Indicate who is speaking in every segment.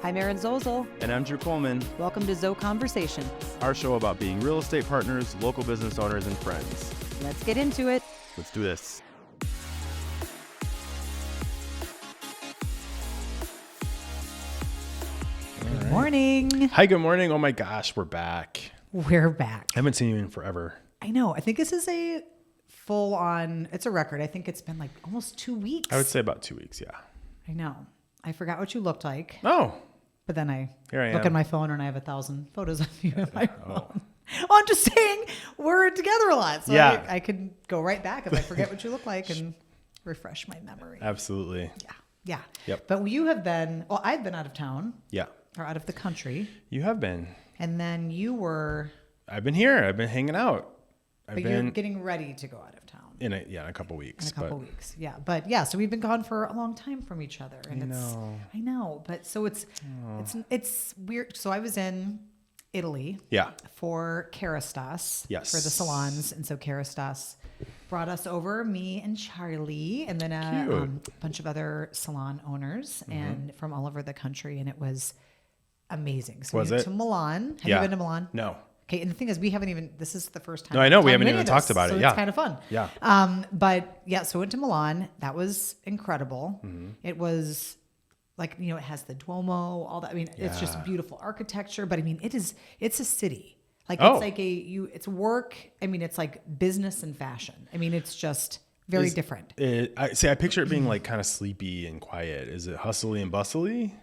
Speaker 1: I'm Erin Zozel.
Speaker 2: And I'm Drew Coleman.
Speaker 1: Welcome to Zoe Conversation.
Speaker 2: Our show about being real estate partners, local business owners, and friends.
Speaker 1: Let's get into it.
Speaker 2: Let's do this.
Speaker 1: Good morning.
Speaker 2: Hi, good morning. Oh my gosh, we're back.
Speaker 1: We're back.
Speaker 2: I haven't seen you in forever.
Speaker 1: I know. I think this is a full on, it's a record. I think it's been like almost 2 weeks.
Speaker 2: I would say about 2 weeks, yeah.
Speaker 1: I know. I forgot what you looked like.
Speaker 2: Oh.
Speaker 1: But then I
Speaker 2: Here I
Speaker 1: look
Speaker 2: am.
Speaker 1: at my phone and I have 1,000 photos of you in my phone. Oh, I'm just saying we're together a lot. So
Speaker 2: Yeah.
Speaker 1: I could go right back if I forget what you look like and refresh my memory.
Speaker 2: Absolutely.
Speaker 1: Yeah.
Speaker 2: Yep.
Speaker 1: But you have been, well, I've been out of town
Speaker 2: Yeah.
Speaker 1: or out of the country.
Speaker 2: You have been.
Speaker 1: And then you were,
Speaker 2: I've been here. I've been hanging out.
Speaker 1: but you're getting ready to go out of town.
Speaker 2: In a couple weeks.
Speaker 1: In a couple weeks. Yeah. But yeah, so we've been gone for a long time from each other. And I know. But so it's weird. So I was in Italy for Kerastase for the salons. And so Kerastase brought us over, me and Charlie, and then a bunch of other salon owners and from all over the country. And it was amazing. So we went to Milan. Have you been to Milan?
Speaker 2: No.
Speaker 1: Okay, and the thing is, we haven't even, this is the first time.
Speaker 2: No, I know. We haven't even talked about it.
Speaker 1: So
Speaker 2: Yeah.
Speaker 1: it's kind of fun.
Speaker 2: Yeah.
Speaker 1: But yeah, so went to Milan. That was incredible.
Speaker 2: Mm-hmm.
Speaker 1: It was like, it has the Duomo, all that. I mean, it's just beautiful architecture, but I mean, it's a city. Like it's like it's work. I mean, it's like business and fashion. I mean, it's just very different.
Speaker 2: I picture it being like kind of sleepy and quiet. Is it hustly and bustly?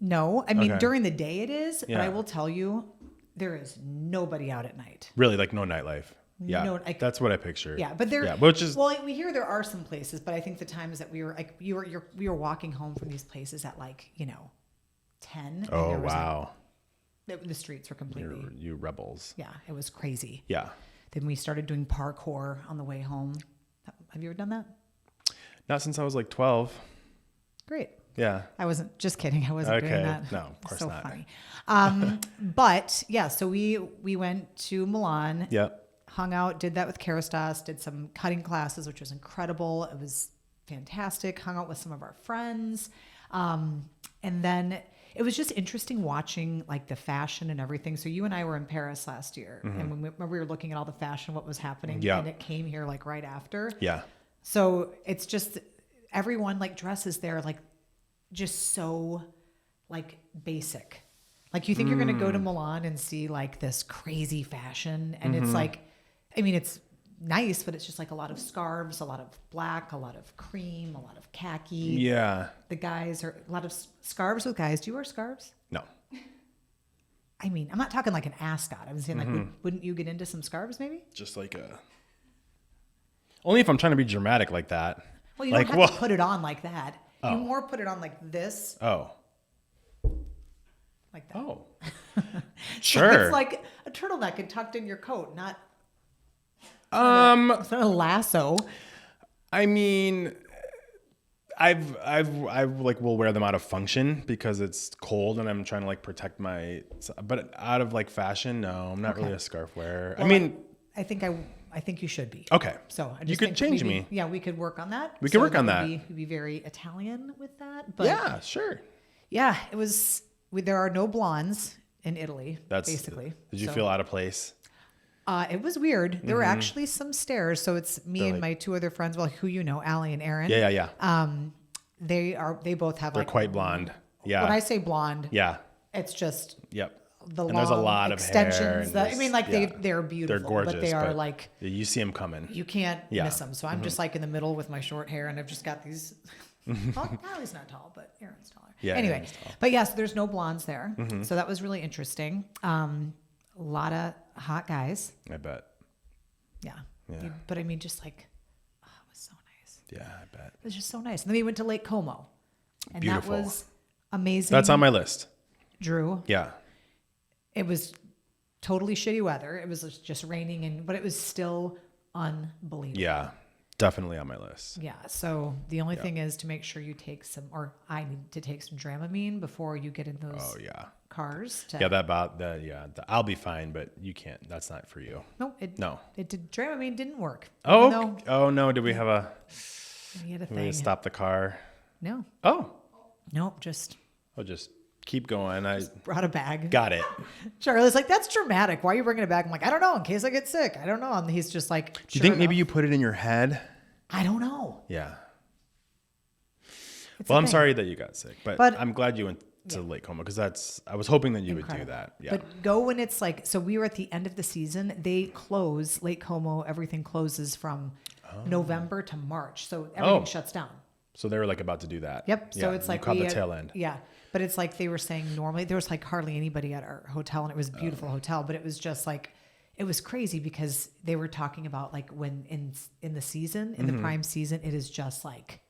Speaker 1: No, I mean, during the day it is,
Speaker 2: Yeah.
Speaker 1: but I will tell you, there is nobody out at night.
Speaker 2: Really, like no nightlife. Yeah,
Speaker 1: No,
Speaker 2: that's what I picture.
Speaker 1: Yeah, but
Speaker 2: which is
Speaker 1: well, we hear there are some places, but I think the times that we were like, we were walking home from these places at like 10.
Speaker 2: Oh,
Speaker 1: and
Speaker 2: wow.
Speaker 1: The streets were completely.
Speaker 2: You rebels.
Speaker 1: Yeah, it was crazy.
Speaker 2: Yeah.
Speaker 1: Then we started doing parkour on the way home. Have you ever done that?
Speaker 2: Not since I was like 12.
Speaker 1: Great.
Speaker 2: Yeah.
Speaker 1: I wasn't, just kidding. I wasn't doing that.
Speaker 2: No, of course
Speaker 1: so
Speaker 2: not.
Speaker 1: Funny. But yeah, so we went to Milan.
Speaker 2: Yep.
Speaker 1: Hung out, did that with Kerastase, did some cutting classes, which was incredible. It was fantastic. Hung out with some of our friends. And then it was just interesting watching like the fashion and everything. So you and I were in Paris last year and when we were looking at all the fashion, what was happening and it came here like right after.
Speaker 2: Yeah.
Speaker 1: So it's just everyone like dresses there like just so like basic. Like you think you're going to go to Milan and see like this crazy fashion and it's like, I mean, it's nice, but it's just like a lot of scarves, a lot of black, a lot of cream, a lot of khaki.
Speaker 2: Yeah.
Speaker 1: The guys are a lot of scarves with guys. Do you wear scarves?
Speaker 2: No.
Speaker 1: I mean, I'm not talking like an ascot. I'm saying like, wouldn't you get into some scarves maybe?
Speaker 2: Just like only if I'm trying to be dramatic like that.
Speaker 1: Well, you don't have to put it on like that.
Speaker 2: Oh.
Speaker 1: You more put it on like this.
Speaker 2: Oh.
Speaker 1: Like that.
Speaker 2: Oh.
Speaker 1: So
Speaker 2: Sure.
Speaker 1: it's like a turtleneck and tucked in your coat, not it's not a lasso.
Speaker 2: I mean, I've like will wear them out of function because it's cold and I'm trying to like protect but out of like fashion, no, I'm not really a scarf wearer.
Speaker 1: Well,
Speaker 2: I mean,
Speaker 1: I think you should be.
Speaker 2: okay.
Speaker 1: So I just
Speaker 2: you could
Speaker 1: think
Speaker 2: change
Speaker 1: maybe,
Speaker 2: me.
Speaker 1: Yeah, we could work on that.
Speaker 2: We could work on that.
Speaker 1: You'd be very Italian with that. But
Speaker 2: Yeah, sure.
Speaker 1: yeah, it was. There are no blondes in Italy. Basically.
Speaker 2: Did you feel out of place?
Speaker 1: It was weird. There were actually some stairs. So it's me and my two other friends. Well, who Allie and Erin.
Speaker 2: Yeah.
Speaker 1: They both have.
Speaker 2: They're
Speaker 1: like
Speaker 2: quite blonde. Yeah.
Speaker 1: When I say blonde,
Speaker 2: yeah.
Speaker 1: it's just.
Speaker 2: Yep.
Speaker 1: The
Speaker 2: and
Speaker 1: long
Speaker 2: there's a lot of
Speaker 1: extensions.
Speaker 2: hair.
Speaker 1: I mean, like they're beautiful.
Speaker 2: They're gorgeous,
Speaker 1: but they are like
Speaker 2: you see them coming.
Speaker 1: you can't miss them. So I'm just like in the middle with my short hair, and I've just got these. Well, Allie's not tall, but Erin's taller.
Speaker 2: Yeah.
Speaker 1: Anyway,
Speaker 2: Erin's tall.
Speaker 1: but yes, there's no blondes there, so that was really interesting. A lot of hot guys.
Speaker 2: I bet.
Speaker 1: Yeah.
Speaker 2: Yeah.
Speaker 1: But I mean, just like, it was so nice.
Speaker 2: Yeah, I bet.
Speaker 1: It was just so nice. And then we went to Lake Como, and
Speaker 2: Beautiful.
Speaker 1: that was amazing.
Speaker 2: That's on my list.
Speaker 1: Drew.
Speaker 2: Yeah.
Speaker 1: It was totally shitty weather. It was just raining, but it was still unbelievable.
Speaker 2: Yeah, definitely on my list.
Speaker 1: Yeah. So the only thing is to make sure you take or I need to take some Dramamine before you get in those cars.
Speaker 2: I'll be fine, but you can't. That's not for you.
Speaker 1: Dramamine didn't work.
Speaker 2: Oh no. Did we have
Speaker 1: we had a
Speaker 2: we
Speaker 1: thing.
Speaker 2: stop the car?
Speaker 1: No.
Speaker 2: Oh.
Speaker 1: Nope. Just
Speaker 2: I'll just keep going. I
Speaker 1: just brought a bag.
Speaker 2: Got it.
Speaker 1: Charlie's like, that's dramatic. Why are you bringing it back? I'm like, I don't know, in case I get sick. I don't know. And he's just like,
Speaker 2: do you think maybe you put it in your head?
Speaker 1: I don't know.
Speaker 2: Yeah.
Speaker 1: It's
Speaker 2: well, I'm sorry that you got sick, but I'm glad you went to Lake Como because I was hoping that you would do that. Yeah.
Speaker 1: But go when it's like, so we were at the end of the season. They close Lake Como. Everything closes from November to March. So everything shuts down.
Speaker 2: So they were like about to do that.
Speaker 1: Yep. So it's like
Speaker 2: caught the tail end.
Speaker 1: Yeah. But it's like they were saying normally there was like hardly anybody at our hotel, and it was a beautiful hotel, but it was just like, it was crazy because they were talking about like when in the season, in the prime season, it is just like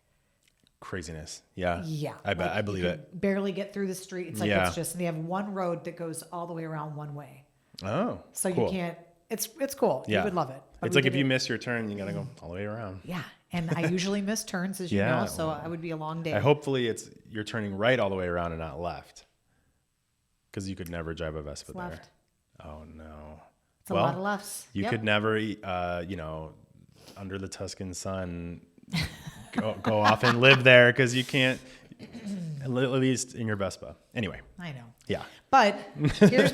Speaker 2: craziness. Yeah.
Speaker 1: Yeah.
Speaker 2: I bet. I believe it.
Speaker 1: Barely get through the street. It's like, it's just, they have one road that goes all the way around one way.
Speaker 2: Oh,
Speaker 1: so
Speaker 2: cool.
Speaker 1: You can't, it's cool.
Speaker 2: Yeah.
Speaker 1: You would love it. But
Speaker 2: it's like if you miss your turn, you got to go all the way around.
Speaker 1: Yeah. And I usually miss turns, as you know, so it would be a long day.
Speaker 2: Hopefully you're turning right all the way around and not left. Because you could never drive a Vespa there.
Speaker 1: Left.
Speaker 2: Oh, no.
Speaker 1: It's a lot of lefts.
Speaker 2: You could never, under the Tuscan sun, go off and live there because you can't, at least in your Vespa. Anyway.
Speaker 1: I know.
Speaker 2: Yeah.
Speaker 1: But here's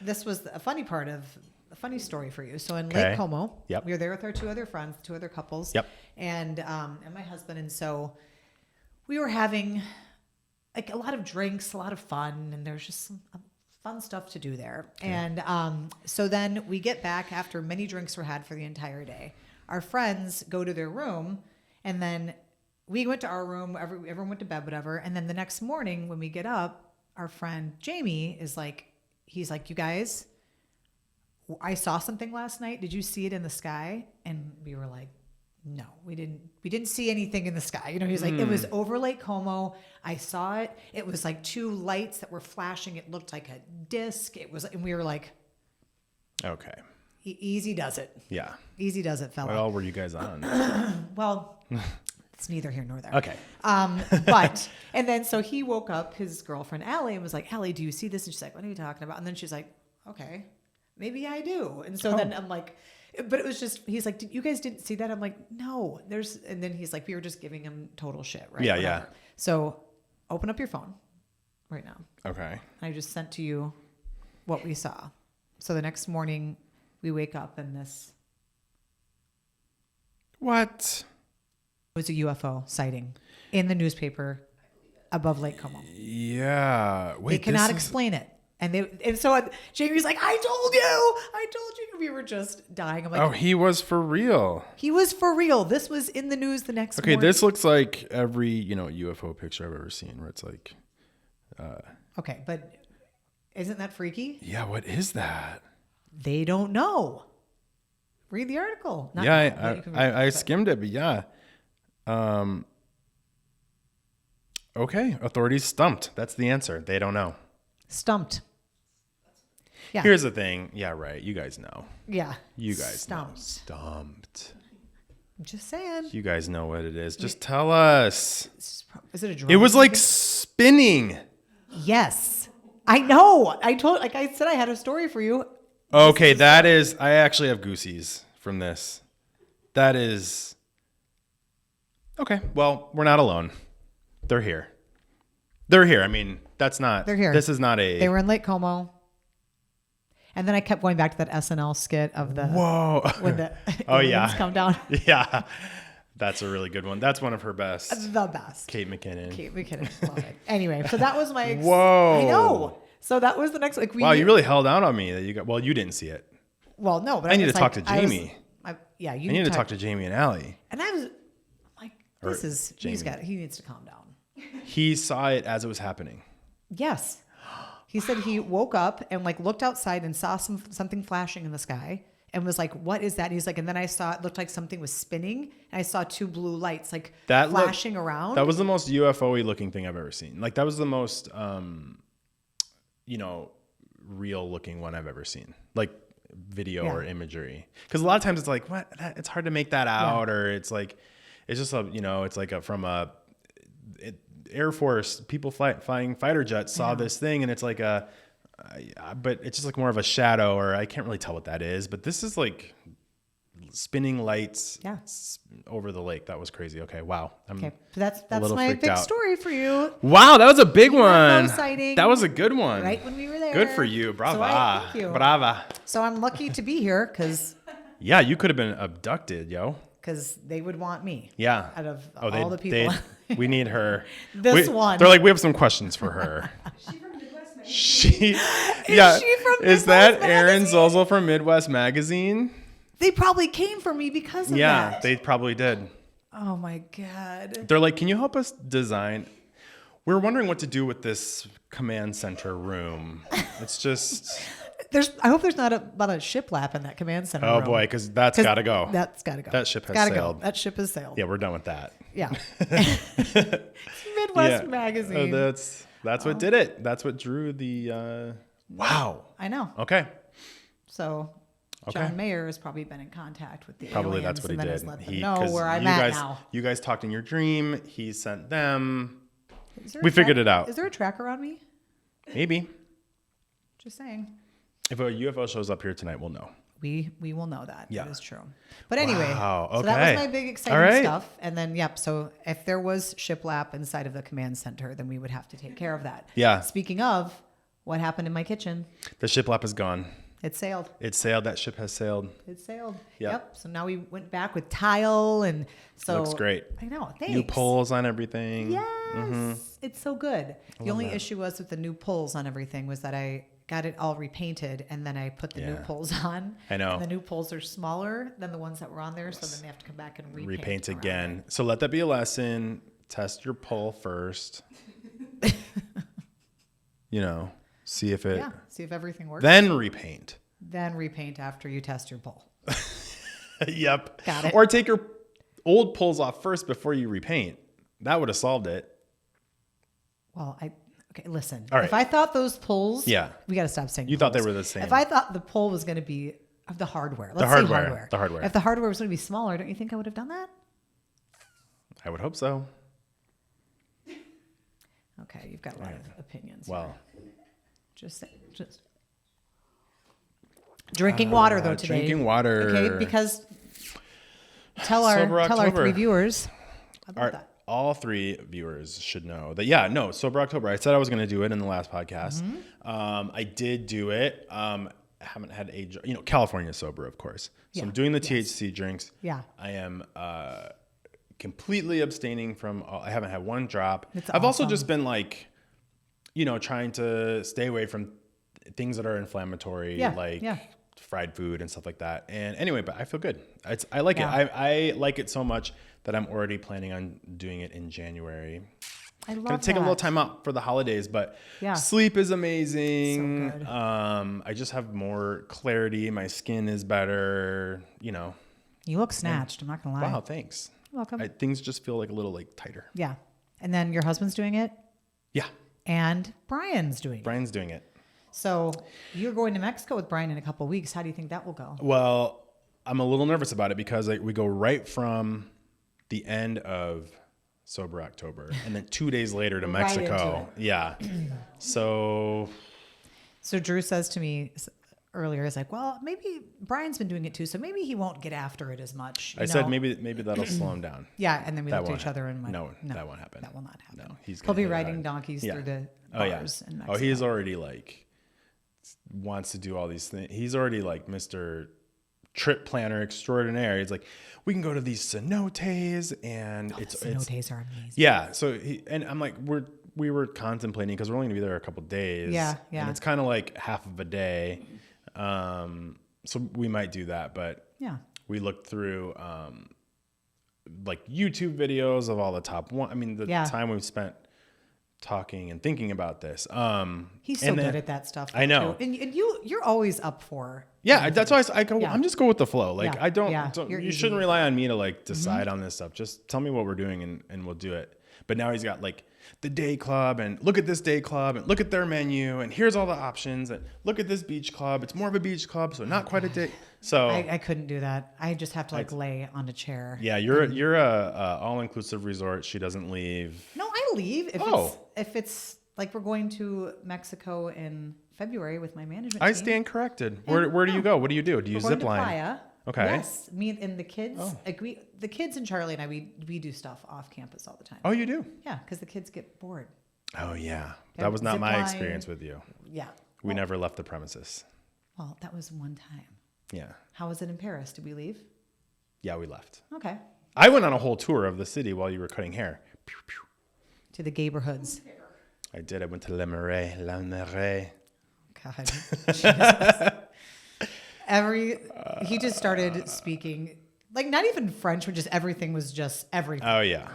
Speaker 1: this was a funny part of a funny story for you. So in Lake Como, we were there with our two other friends, two other couples, and my husband. And so we were having like a lot of drinks, a lot of fun, and there's just some fun stuff to do there. And so then we get back after many drinks were had for the entire day. Our friends go to their room, and then we went to our room. Everyone went to bed, whatever. And then the next morning when we get up, our friend Jamie is like, he's like, you guys, I saw something last night. Did you see it in the sky? And we were like, no, we didn't see anything in the sky. You know, he's like, it was over Lake Como. I saw it. It was like two lights that were flashing. It looked like a disc. It was, and we were like,
Speaker 2: okay.
Speaker 1: Easy does it.
Speaker 2: Yeah.
Speaker 1: Easy does it, fella.
Speaker 2: What all were you guys on?
Speaker 1: Well, it's neither here nor there.
Speaker 2: Okay.
Speaker 1: But, and then so he woke up his girlfriend, Allie, and was like, Allie, do you see this? And she's like, what are you talking about? And then she's like, okay, maybe I do. And so then I'm like, but it was just, he's like, you guys didn't see that? I'm like, no, and then he's like, we were just giving him total shit, right?
Speaker 2: Yeah,
Speaker 1: Whatever.
Speaker 2: yeah.
Speaker 1: So open up your phone right now.
Speaker 2: Okay.
Speaker 1: I just sent to you what we saw. So the next morning we wake up and this.
Speaker 2: What?
Speaker 1: It was a UFO sighting in the newspaper above Lake Como.
Speaker 2: Yeah. Wait,
Speaker 1: they cannot explain it. And so Jamie's like, I told you. We were just dying. I'm like,
Speaker 2: oh, he was for real.
Speaker 1: He was for real. This was in the news the next morning.
Speaker 2: Okay, this looks like every, UFO picture I've ever seen where it's like.
Speaker 1: Okay, but isn't that freaky?
Speaker 2: Yeah, what is that?
Speaker 1: They don't know. Read the article.
Speaker 2: I skimmed it, but yeah. Okay, authorities stumped. That's the answer. They don't know.
Speaker 1: Stumped. Yeah.
Speaker 2: Here's the thing. Yeah, right. You guys know.
Speaker 1: Yeah.
Speaker 2: You guys
Speaker 1: Stumped.
Speaker 2: know. Stumped.
Speaker 1: I'm just saying.
Speaker 2: You guys know what it is. Just tell us.
Speaker 1: Is it a drone?
Speaker 2: It was like spinning.
Speaker 1: Yes. I know. Like I said, I had a story for you.
Speaker 2: Okay, I actually have goosies from this. That is. Okay, well, we're not alone. They're here. I mean, they're here. This is not
Speaker 1: They were in Lake Como. And then I kept going back to that SNL skit of the.
Speaker 2: Whoa.
Speaker 1: When the aliens come down.
Speaker 2: Yeah. That's a really good one. That's one of her best.
Speaker 1: The best.
Speaker 2: Kate McKinnon.
Speaker 1: Love it. Anyway, so that was my.
Speaker 2: Whoa.
Speaker 1: I know. So that was the next.
Speaker 2: Wow, you really held out on me that you got. Well, you didn't see it.
Speaker 1: Well, no, but
Speaker 2: I need to talk to Jamie.
Speaker 1: You
Speaker 2: need to talk to Jamie and Allie.
Speaker 1: And I was like, he needs to calm down.
Speaker 2: He saw it as it was happening.
Speaker 1: Yes. He said he woke up and like looked outside and saw something flashing in the sky and was like, what is that? And he's like, and then I saw, it looked like something was spinning and I saw two blue lights like flashing around.
Speaker 2: That was the most UFO-y looking thing I've ever seen. Like that was the most, real looking one I've ever seen. Like video or imagery. Because a lot of times it's like, what? It's hard to make that out, or it's like, it's just it's like from a Air Force people flying fighter jets saw this thing, and it's like but it's just like more of a shadow, or I can't really tell what that is. But this is like spinning lights
Speaker 1: Yeah.
Speaker 2: over the lake. That was crazy. Okay. Wow.
Speaker 1: Okay. So that's my big story for you.
Speaker 2: Wow. That was a big one.
Speaker 1: Sighting
Speaker 2: that was a good one.
Speaker 1: right when we were there.
Speaker 2: Good for you. Brava.
Speaker 1: So thank you.
Speaker 2: Brava.
Speaker 1: So I'm lucky to be here because
Speaker 2: yeah, you could have been abducted, yo.
Speaker 1: Because they would want me.
Speaker 2: Yeah.
Speaker 1: Out of all the people.
Speaker 2: We need her.
Speaker 1: One.
Speaker 2: They're like, we have some questions for her.
Speaker 1: Is she from
Speaker 2: Is that Erin's also from Midwest Magazine?
Speaker 1: They probably came for me because of that.
Speaker 2: Yeah, they probably did.
Speaker 1: Oh my God.
Speaker 2: They're like, can you help us design? We're wondering what to do with this command center room. It's just...
Speaker 1: I hope there's not about a shiplap in that command center room.
Speaker 2: Oh boy, because that's got to go.
Speaker 1: That's got to go.
Speaker 2: That ship has sailed.
Speaker 1: That ship has sailed.
Speaker 2: Yeah, we're done with that.
Speaker 1: Yeah. Midwest Magazine.
Speaker 2: That's what did it. That's what drew the... Wow.
Speaker 1: I know.
Speaker 2: Okay.
Speaker 1: So John Mayer has probably been in contact with the
Speaker 2: probably
Speaker 1: aliens
Speaker 2: that's what he did.
Speaker 1: Has let them know where I'm at now.
Speaker 2: You guys talked in your dream. He sent them. We figured it out.
Speaker 1: Is there a tracker on me?
Speaker 2: Maybe.
Speaker 1: Just saying.
Speaker 2: If a UFO shows up here tonight, we'll know.
Speaker 1: We will know that.
Speaker 2: Yeah.
Speaker 1: That is true. But anyway,
Speaker 2: okay.
Speaker 1: So that was my big exciting stuff. And then, so if there was shiplap inside of the command center, then we would have to take care of that.
Speaker 2: Yeah.
Speaker 1: Speaking of, what happened in my kitchen?
Speaker 2: The shiplap is gone.
Speaker 1: It sailed.
Speaker 2: It sailed. That ship has sailed.
Speaker 1: It sailed. Yep. So now we went back with tile, and so
Speaker 2: looks great.
Speaker 1: I know. Thanks.
Speaker 2: New pulls on everything.
Speaker 1: Yes. Mm-hmm. It's so good. The only issue was with the new pulls on everything was that I got it all repainted, and then I put the new pulls on.
Speaker 2: I know.
Speaker 1: And the new pulls are smaller than the ones that were on there, so then they have to come back and repaint
Speaker 2: again. So let that be a lesson. Test your pull first. See if it.
Speaker 1: Yeah. See if everything works.
Speaker 2: Then repaint.
Speaker 1: Then repaint after you test your pull.
Speaker 2: Yep.
Speaker 1: Got it.
Speaker 2: Or take your old pulls off first before you repaint. That would have solved it.
Speaker 1: Well, okay, listen.
Speaker 2: All right.
Speaker 1: If I thought those pulls,
Speaker 2: we
Speaker 1: got to stop saying
Speaker 2: you
Speaker 1: pulls.
Speaker 2: thought they were the same.
Speaker 1: If I thought the pull was going to be of the hardware,
Speaker 2: The hardware.
Speaker 1: If the hardware was going to be smaller, don't you think I would have done that?
Speaker 2: I would hope so.
Speaker 1: Okay, you've got a lot of opinions.
Speaker 2: Well,
Speaker 1: just drinking water though today.
Speaker 2: Drinking water.
Speaker 1: Okay, because tell our 3 viewers about that.
Speaker 2: All 3 viewers should know that. Sober October. I said I was going to do it in the last podcast. Mm-hmm. I did do it. I haven't had California sober, of course. So I'm doing the THC drinks. Yeah. I am completely abstaining from. I haven't had one drop. I've also just been trying to stay away from things that are inflammatory, fried food and stuff like that. And anyway, but I feel good. I like it. I like it so much that I'm already planning on doing it in January.
Speaker 1: I love
Speaker 2: Gonna take a little time out for the holidays, but sleep is amazing. So good. I just have more clarity. My skin is better.
Speaker 1: You look snatched. I'm not gonna lie.
Speaker 2: Wow, thanks.
Speaker 1: You're welcome.
Speaker 2: Things just feel like a little tighter.
Speaker 1: Yeah, and then your husband's doing it.
Speaker 2: Yeah.
Speaker 1: And Brian's doing
Speaker 2: it. So
Speaker 1: you're going to Mexico with Brian in a couple of weeks. How do you think that will go?
Speaker 2: Well, I'm a little nervous about it because we go right from the end of Sober October and then 2 days later to Mexico. Yeah. So
Speaker 1: Drew says to me earlier, he's like, well, maybe Brian's been doing it too, so maybe he won't get after it as much.
Speaker 2: I said maybe that'll slow him down.
Speaker 1: Yeah, and then we looked at each other and went,
Speaker 2: no, that won't happen.
Speaker 1: That will not happen.
Speaker 2: No,
Speaker 1: he'll be riding donkeys through the bars in Mexico.
Speaker 2: Oh, he's already wants to do all these things. He's already Mr. Trip planner extraordinaire. He's like, we can go to these cenotes, and
Speaker 1: cenotes are amazing.
Speaker 2: Yeah. So I'm like, we were contemplating because we're only gonna be there a couple of days.
Speaker 1: Yeah.
Speaker 2: And it's kind of like half of a day. So we might do that, but we looked through YouTube videos of all the top one. I mean, the time we've spent talking and thinking about this.
Speaker 1: He's so good at that stuff.
Speaker 2: I know.
Speaker 1: Too. And you're always up for.
Speaker 2: Yeah, that's why I go. I'm just go with the flow. I don't. You
Speaker 1: easy.
Speaker 2: Shouldn't rely on me to decide on this stuff. Just tell me what we're doing and we'll do it. But now he's got the day club, and look at this day club, and look at their menu, and here's all the options, and look at this beach club. It's more of a beach club, so not quite a day. So
Speaker 1: I couldn't do that. I just have to lay on a chair.
Speaker 2: Yeah, you're a all-inclusive resort. She doesn't leave.
Speaker 1: No, I leave if it's we're going to Mexico in February with my management team.
Speaker 2: I stand corrected. Where do you go? What do you do? Do you zip line? Okay.
Speaker 1: Yes. Me and the kids, the kids and Charlie and I, we do stuff off campus all the time.
Speaker 2: Oh, you do?
Speaker 1: Yeah. Because the kids get bored.
Speaker 2: Oh, yeah. That was not my experience with you.
Speaker 1: Yeah.
Speaker 2: We never left the premises.
Speaker 1: Well, that was one time.
Speaker 2: Yeah.
Speaker 1: How was it in Paris? Did we leave?
Speaker 2: Yeah, we left.
Speaker 1: Okay.
Speaker 2: I went on a whole tour of the city while you were cutting hair. Pew, pew.
Speaker 1: To the neighborhoods.
Speaker 2: I did. I went to Le Marais. La Marais.
Speaker 1: God. Jesus. He just started speaking, like not even French, but just everything was just everything.
Speaker 2: Oh, yeah.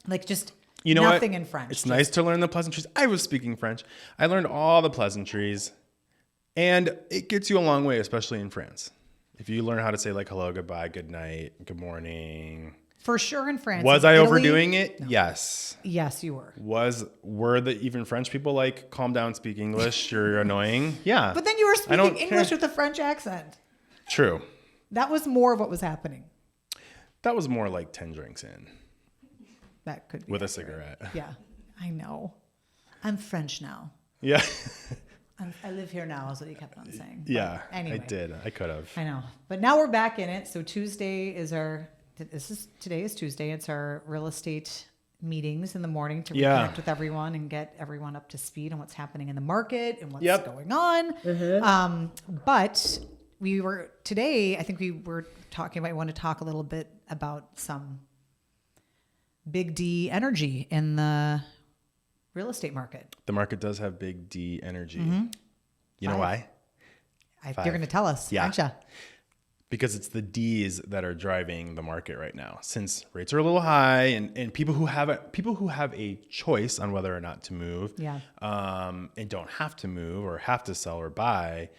Speaker 1: Like just
Speaker 2: nothing
Speaker 1: in French.
Speaker 2: It's nice to learn the pleasantries. I was speaking French. I learned all the pleasantries. And it gets you a long way, especially in France. If you learn how to say like hello, goodbye, good night, good morning.
Speaker 1: For sure in France.
Speaker 2: Was I overdoing it? No. Yes.
Speaker 1: Yes, you were.
Speaker 2: Were the even French people like, calm down, speak English, you're annoying? Yeah.
Speaker 1: But then you were speaking English with a French accent.
Speaker 2: True.
Speaker 1: That was more of what was happening.
Speaker 2: That was more like 10 drinks in.
Speaker 1: That could be.
Speaker 2: With accurate. A cigarette.
Speaker 1: Yeah, I know. I'm French now.
Speaker 2: Yeah.
Speaker 1: I live here now is what he kept on saying.
Speaker 2: Yeah,
Speaker 1: anyway,
Speaker 2: I did. I could have.
Speaker 1: I know. But now we're back in it. So today is Tuesday. It's our real estate meetings in the morning to reconnect with everyone and get everyone up to speed on what's happening in the market and what's going on. Mm-hmm. But I think we were talking about, we want to talk a little bit about some big D energy in the real estate market.
Speaker 2: The market does have big D energy. Mm-hmm. You know why?
Speaker 1: You're going to tell us, aren't you?
Speaker 2: Because it's the D's that are driving the market right now. Since rates are a little high, and people who have a choice on whether or not to move, and don't have to move or have to sell or buy,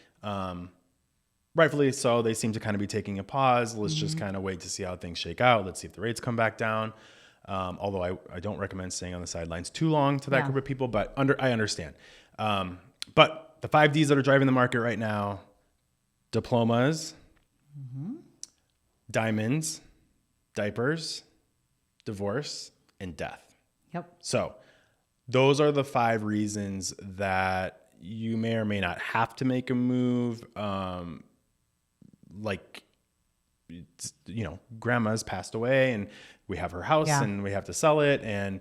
Speaker 2: rightfully so, they seem to kind of be taking a pause. Let's just kind of wait to see how things shake out. Let's see if the rates come back down. Although I don't recommend staying on the sidelines too long to that group of people, but I understand. But the 5 Ds that are driving the market right now: diplomas, diamonds, diapers, divorce, and death. Yep. So those are the 5 reasons that you may or may not have to make a move. Grandma's passed away and we have her house and we have to sell it, and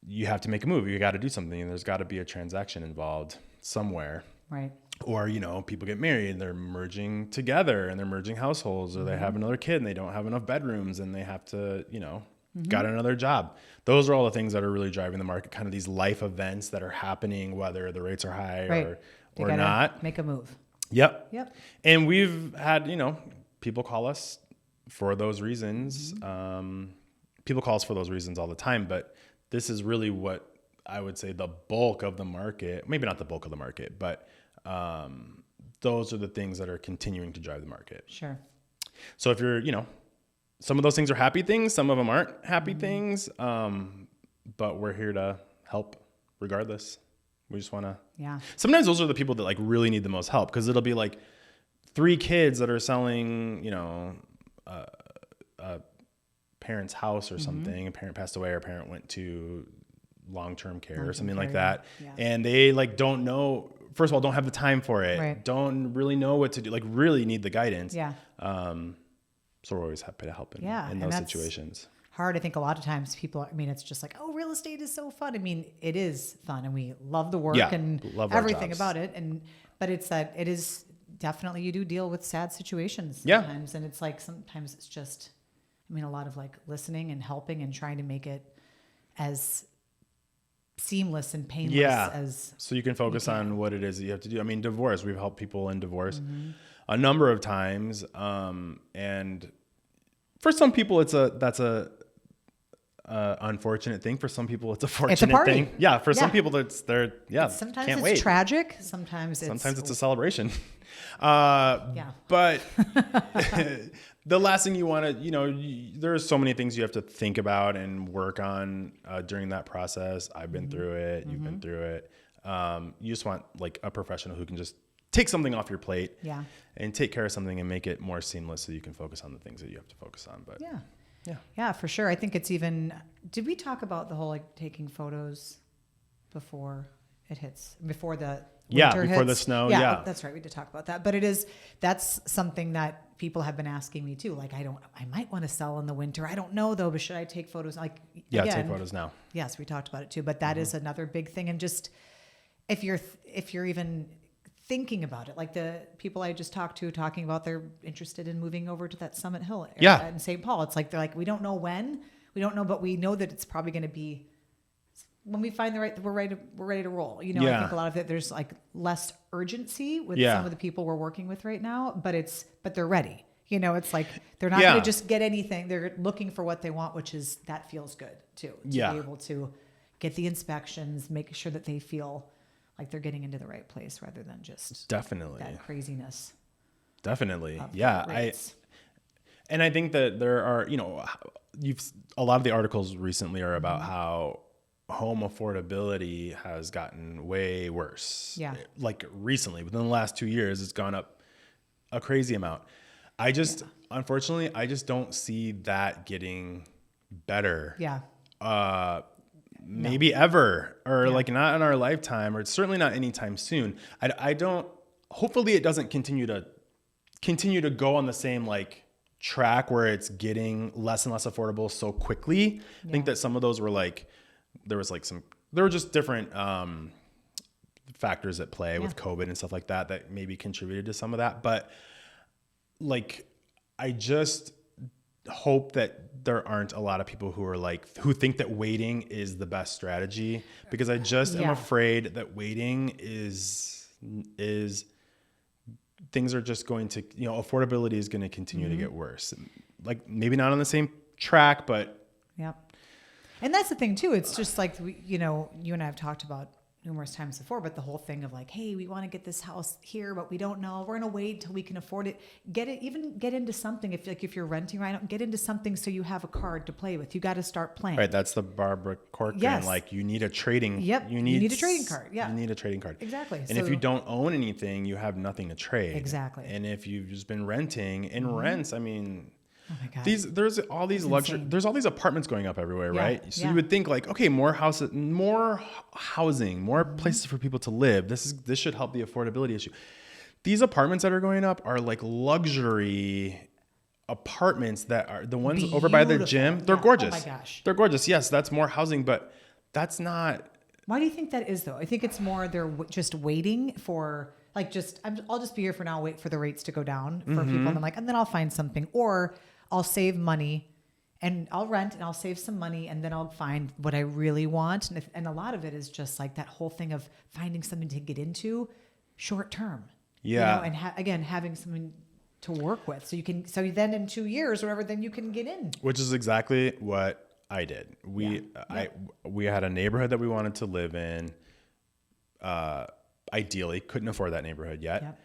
Speaker 2: you have to make a move. You got to do something, and there's got to be a transaction involved somewhere. Right. Or, people get married and they're merging together and they're merging households, or they have another kid and they don't have enough bedrooms and they have to, got another job. Those are all the things that are really driving the market, kind of these life events that are happening, whether the rates are high or not.
Speaker 1: Make a move.
Speaker 2: Yep. And we've had, people call us for those reasons. People call us for those reasons all the time, but this is really what I would say the bulk of the market, maybe not the bulk of the market, but those are the things that are continuing to drive the market. Sure. So if you're, some of those things are happy things, some of them aren't happy things, but we're here to help regardless. We just want to. Yeah. Sometimes those are the people that like really need the most help, because it'll be like 3 kids that are selling, a parent's house or something. A parent passed away, or a parent went to long-term care or something like that. Yeah. And they like don't know, first of all, don't have the time for it. Right. Don't really know what to do, like really need the guidance. Yeah. So we're always happy to help in those situations. Hard. I think a lot of times people, it's just like, oh, real estate is so fun. It is fun, and we love the work and love everything about it. But it's that it is definitely, you do deal with sad situations sometimes. And it's like, sometimes it's just, a lot of like listening and helping and trying to make it as seamless and painless as so you can focus on what it is that you have to do. Divorce, we've helped people in divorce a number of times. And for some people that's a unfortunate thing. For some people it's a fortunate thing. Yeah. For some people sometimes can't wait. Tragic. Sometimes it's a celebration. But the last thing you want to, there's so many things you have to think about and work on during that process. I've been through it. You've been through it. You just want like a professional who can just take something off your plate and take care of something and make it more seamless so you can focus on the things that you have to focus on. But yeah, for sure. I think it's even, did we talk about the whole like taking photos before
Speaker 1: it hits before the
Speaker 2: winter
Speaker 1: hits.
Speaker 2: Before the snow.
Speaker 1: Yeah, that's right. We did talk about that, but that's something that people have been asking me too. Like, I might want to sell in the winter. I don't know though, but should I take photos? Like,
Speaker 2: again, take photos now.
Speaker 1: Yes, we talked about it too, but that is another big thing. And just if you're even thinking about it, like the people I just talked to talking about they're interested in moving over to that Summit Hill area in St. Paul. It's like they're like, we don't know when, we don't know, but we know that it's probably going to be when we find we're ready to roll. I think a lot of it there's like less urgency with some of the people we're working with right now, but they're ready. It's like they're not going to just get anything. They're looking for what they want, which is that feels good too. To be able to get the inspections, make sure that they feel like they're getting into the right place rather than just
Speaker 2: definitely
Speaker 1: that craziness.
Speaker 2: Definitely. Yeah. I think that there are, a lot of the articles recently are about how home affordability has gotten way worse. Yeah. Like recently, within the last 2 years, it's gone up a crazy amount. Unfortunately, I just don't see that getting better. Yeah. Maybe ever, or like not in our lifetime, or certainly not anytime soon. Hopefully it doesn't continue to go on the same like track where it's getting less and less affordable so quickly. I think that some of those were like, there were just different factors at play with COVID and stuff like that maybe contributed to some of that. But like, I just hope that there aren't a lot of people who think that waiting is the best strategy, because I just am afraid that waiting is things are just going to, affordability is going to continue to get worse. Like maybe not on the same track, but.
Speaker 1: Yep. And that's the thing too. It's just like, you and I have talked about numerous times before, but the whole thing of like, hey, we want to get this house here, but we don't know. We're going to wait till we can afford it. Get into something. If you're renting right now, get into something so you have a card to play with. You got to start playing.
Speaker 2: Right. That's the Barbara Corcoran. Yes. Like you need a trading.
Speaker 1: Yep. You need a trading card. Yeah.
Speaker 2: You need a trading card.
Speaker 1: Exactly.
Speaker 2: And if you don't own anything, you have nothing to trade.
Speaker 1: Exactly.
Speaker 2: And if you've just been renting rents, I mean,
Speaker 1: oh my God.
Speaker 2: There's all these there's all these apartments going up everywhere, right? So you would think like, okay, more housing, more places for people to live. This should help the affordability issue. These apartments that are going up are like luxury apartments that are the ones over by the gym. They're gorgeous. Oh my gosh. They're gorgeous. Yes, that's more housing, but that's not.
Speaker 1: Why do you think that is though? I think it's more they're just waiting for like I'll just be here for now, wait for the rates to go down for people, and then I'll find something, or I'll save money and I'll rent and I'll save some money and then I'll find what I really want. And a lot of it is just like that whole thing of finding something to get into short term.
Speaker 2: Yeah.
Speaker 1: And again, having something to work with. So then in 2 years or whatever, then you can get in.
Speaker 2: Which is exactly what I did. We had a neighborhood that we wanted to live in. Ideally, couldn't afford that neighborhood yet. Yep.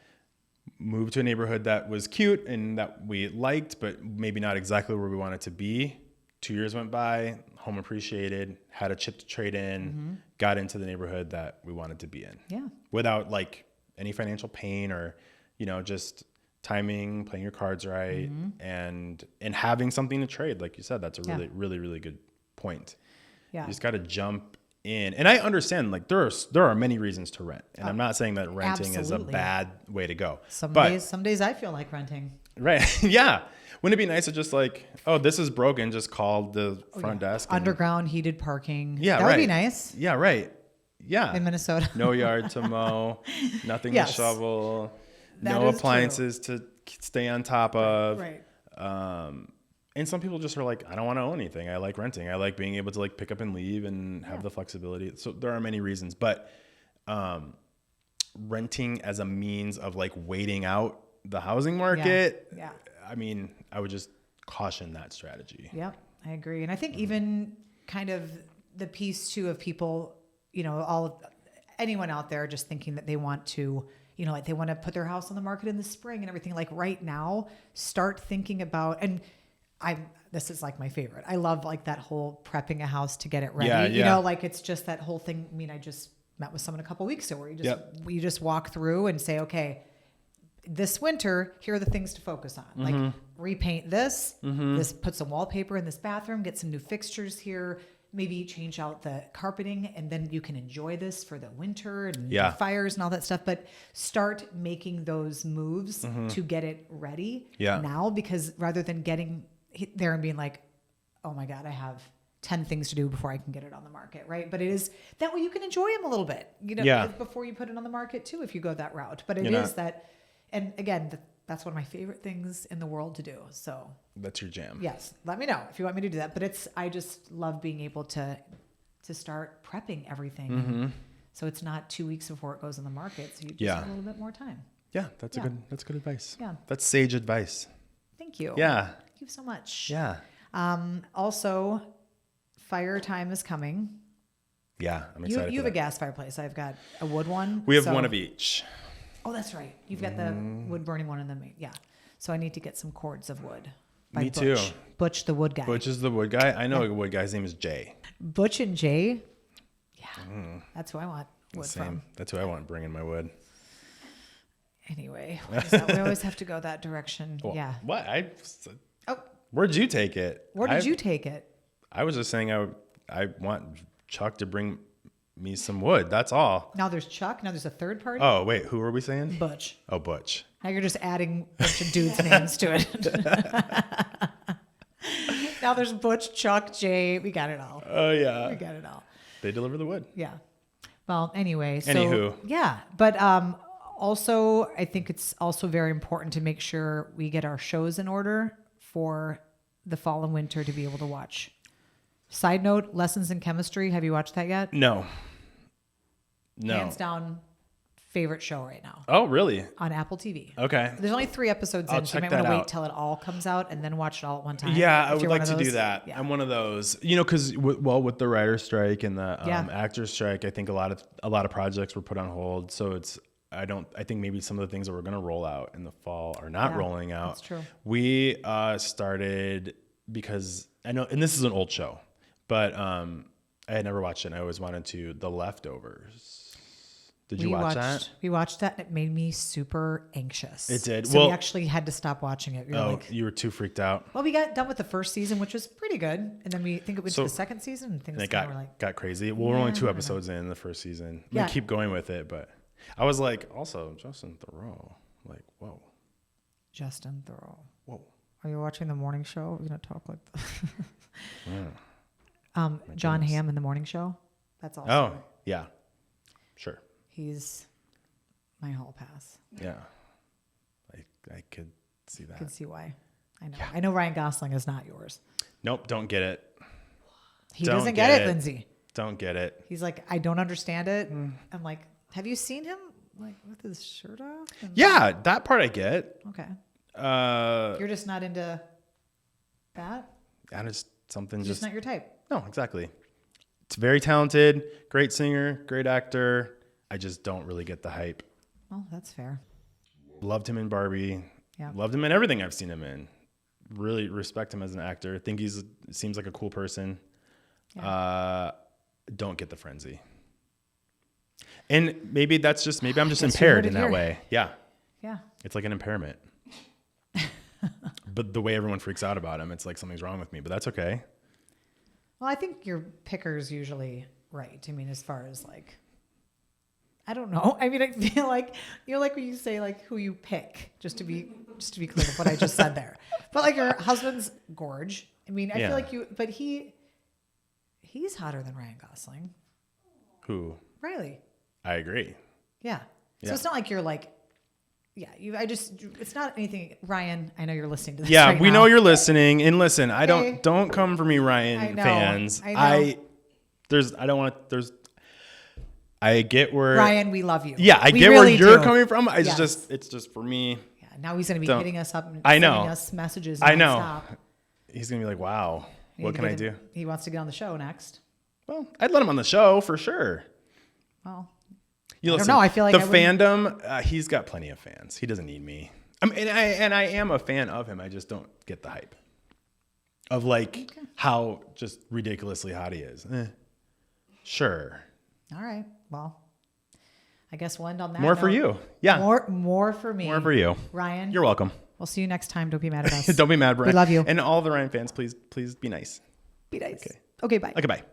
Speaker 2: Moved to a neighborhood that was cute and that we liked, but maybe not exactly where we wanted to be. 2 years went by, home appreciated, had a chip to trade in, got into the neighborhood that we wanted to be in. Yeah. Without like any financial pain or, just timing, playing your cards right, and having something to trade. Like you said, that's a really, really, really good point. Yeah. You just got to jump in. And I understand like there are many reasons to rent. And I'm not saying that renting is a bad way to go.
Speaker 1: Some days I feel like renting.
Speaker 2: Right. Yeah. Wouldn't it be nice to just like, oh, this is broken, just call the front desk.
Speaker 1: Underground heated parking.
Speaker 2: Yeah.
Speaker 1: That would be nice.
Speaker 2: Yeah. Right. Yeah.
Speaker 1: In Minnesota.
Speaker 2: No yard to mow, nothing to shovel, no appliances to stay on top of. Right. And some people just are like, I don't want to own anything. I like renting. I like being able to like pick up and leave and have the flexibility. So there are many reasons, but renting as a means of like waiting out the housing market. Yeah. I mean, I would just caution that strategy.
Speaker 1: Yep, I agree. And I think even kind of the piece too of people, anyone out there just thinking that they want to, like they want to put their house on the market in the spring and everything. Like right now, start thinking about this is like my favorite. I love like that whole prepping a house to get it ready. Yeah. Like it's just that whole thing. I mean, I just met with someone a couple of weeks ago where you just walk through and say, okay, this winter, here are the things to focus on. Like repaint this, this, put some wallpaper in this bathroom, get some new fixtures here, maybe change out the carpeting, and then you can enjoy this for the winter and
Speaker 2: Yeah.
Speaker 1: the fires and all that stuff. But start making those moves to get it ready now, because rather than getting there and being like, oh my God, I have 10 things to do before I can get it on the market, right? But it is that way you can enjoy them a little bit, before you put it on the market too, if you go that route. But it is that, and again, that's one of my favorite things in the world to do. So
Speaker 2: that's your jam.
Speaker 1: Yes. Let me know if you want me to do that. But I just love being able to start prepping everything. So it's not 2 weeks before it goes on the market. So you just have a little bit more time.
Speaker 2: Yeah. That's good advice.
Speaker 1: Yeah.
Speaker 2: That's sage advice.
Speaker 1: Thank you.
Speaker 2: Yeah.
Speaker 1: Thank you so much.
Speaker 2: Yeah.
Speaker 1: Also, fire time is coming.
Speaker 2: Yeah. I'm excited.
Speaker 1: You have a gas fireplace. I've got a wood one.
Speaker 2: We have one of each.
Speaker 1: Oh, that's right. You've got the wood burning one and the main. Yeah. So I need to get some cords of wood.
Speaker 2: Me too.
Speaker 1: Butch, the wood guy.
Speaker 2: Butch is the wood guy. I know a wood guy. His name is Jay.
Speaker 1: Butch and Jay. Yeah. That's who I want wood from.
Speaker 2: That's who I want bringing my wood.
Speaker 1: Anyway, we always have to go that direction. Well, yeah.
Speaker 2: What? Where'd you take it?
Speaker 1: Where did you take it?
Speaker 2: I was just saying I want Chuck to bring me some wood. That's all.
Speaker 1: Now there's Chuck. Now there's a third party.
Speaker 2: Oh, wait. Who are we saying?
Speaker 1: Butch.
Speaker 2: Oh, Butch.
Speaker 1: Now you're just adding a bunch of dudes' names to it. Now there's Butch, Chuck, Jay. We got it all.
Speaker 2: Oh, yeah.
Speaker 1: We got it all.
Speaker 2: They deliver the wood.
Speaker 1: Yeah. Well, anyway.
Speaker 2: Anywho.
Speaker 1: Yeah. But also, I think it's also very important to make sure we get our shows in order for the fall and winter to be able to watch. Side note, Lessons in Chemistry. Have you watched that yet?
Speaker 2: No.
Speaker 1: Hands down, favorite show right now.
Speaker 2: Oh, really?
Speaker 1: On Apple TV.
Speaker 2: Okay.
Speaker 1: There's only 3 episodes in, so you might want to wait till it all comes out and then watch it all at one time.
Speaker 2: Yeah, I would like to do that. Yeah. I'm one of those. Because with the writer's strike and the actor's strike, I think a lot of projects were put on hold. So I think maybe some of the things that we're going to roll out in the fall are not rolling out.
Speaker 1: That's true.
Speaker 2: We started because I know, and this is an old show, but I had never watched it. And I always wanted to. The Leftovers. Did you watch that?
Speaker 1: We watched that, and it made me super anxious.
Speaker 2: It did.
Speaker 1: So we actually had to stop watching it.
Speaker 2: You were too freaked out.
Speaker 1: Well, we got done with the first season, which was pretty good, and then we think it went to the second season, and things
Speaker 2: got crazy. Well, we're only 2 episodes in the first season. We keep going with it, but I was like, also Justin Theroux, like, whoa.
Speaker 1: Justin Theroux.
Speaker 2: Whoa.
Speaker 1: Are you watching the morning show? We're gonna talk like
Speaker 2: that.
Speaker 1: John Hamm in the morning show. That's awesome.
Speaker 2: Oh yeah, sure.
Speaker 1: He's my hall pass.
Speaker 2: Yeah, I could see that.
Speaker 1: I could see why. I know. Yeah. I know Ryan Gosling is not yours.
Speaker 2: Nope, don't get it.
Speaker 1: He doesn't get it, Lindsay.
Speaker 2: Don't get it.
Speaker 1: He's like, I don't understand it. I'm like, have you seen him like with his shirt off?
Speaker 2: Yeah, that part I get.
Speaker 1: Okay.
Speaker 2: You're
Speaker 1: just not into that?
Speaker 2: And it's something
Speaker 1: just not your type.
Speaker 2: No, exactly. It's very talented, great singer, great actor. I just don't really get the hype.
Speaker 1: Well, that's fair.
Speaker 2: Loved him in Barbie.
Speaker 1: Yeah.
Speaker 2: Loved him in everything I've seen him in. Really respect him as an actor. Think seems like a cool person. Yeah. Don't get the frenzy. And maybe I'm just impaired in that way. Yeah.
Speaker 1: Yeah.
Speaker 2: It's like an impairment. But the way everyone freaks out about him, it's like something's wrong with me, but that's okay.
Speaker 1: Well, I think your picker's usually right. I mean, as far as like, I don't know. I mean, I feel like, like when you say like who you pick, just to be clear with what I just said there. But like your husband's gorge. I mean, I feel like but he's hotter than Ryan Gosling.
Speaker 2: Who?
Speaker 1: Riley.
Speaker 2: I agree.
Speaker 1: Yeah. So it's not like you're like, it's not anything. Ryan, I know you're listening to this.
Speaker 2: Yeah,
Speaker 1: right
Speaker 2: we
Speaker 1: now.
Speaker 2: know you're listening. And listen, don't come for me, Ryan fans.
Speaker 1: I
Speaker 2: get where
Speaker 1: Ryan, we love you.
Speaker 2: Yeah, I get really where you're coming from. It's just for me.
Speaker 1: Yeah, now he's going to be hitting us up and
Speaker 2: sending
Speaker 1: us messages.
Speaker 2: I know. He's going to be like, wow, what can I do?
Speaker 1: He wants to get on the show next.
Speaker 2: Well, I'd let him on the show for sure.
Speaker 1: Well,
Speaker 2: I don't know. I feel like the fandom, he's got plenty of fans. He doesn't need me. And I am a fan of him. I just don't get the hype of like how just ridiculously hot he is. Sure.
Speaker 1: All right. Well, I guess we'll end on that.
Speaker 2: More for you. Yeah.
Speaker 1: More for me.
Speaker 2: More for you.
Speaker 1: Ryan.
Speaker 2: You're welcome.
Speaker 1: We'll see you next time. Don't be mad at us.
Speaker 2: Don't be mad, Ryan.
Speaker 1: We love you.
Speaker 2: And all the Ryan fans, please be nice.
Speaker 1: Be nice. Okay, bye.
Speaker 2: Okay, bye.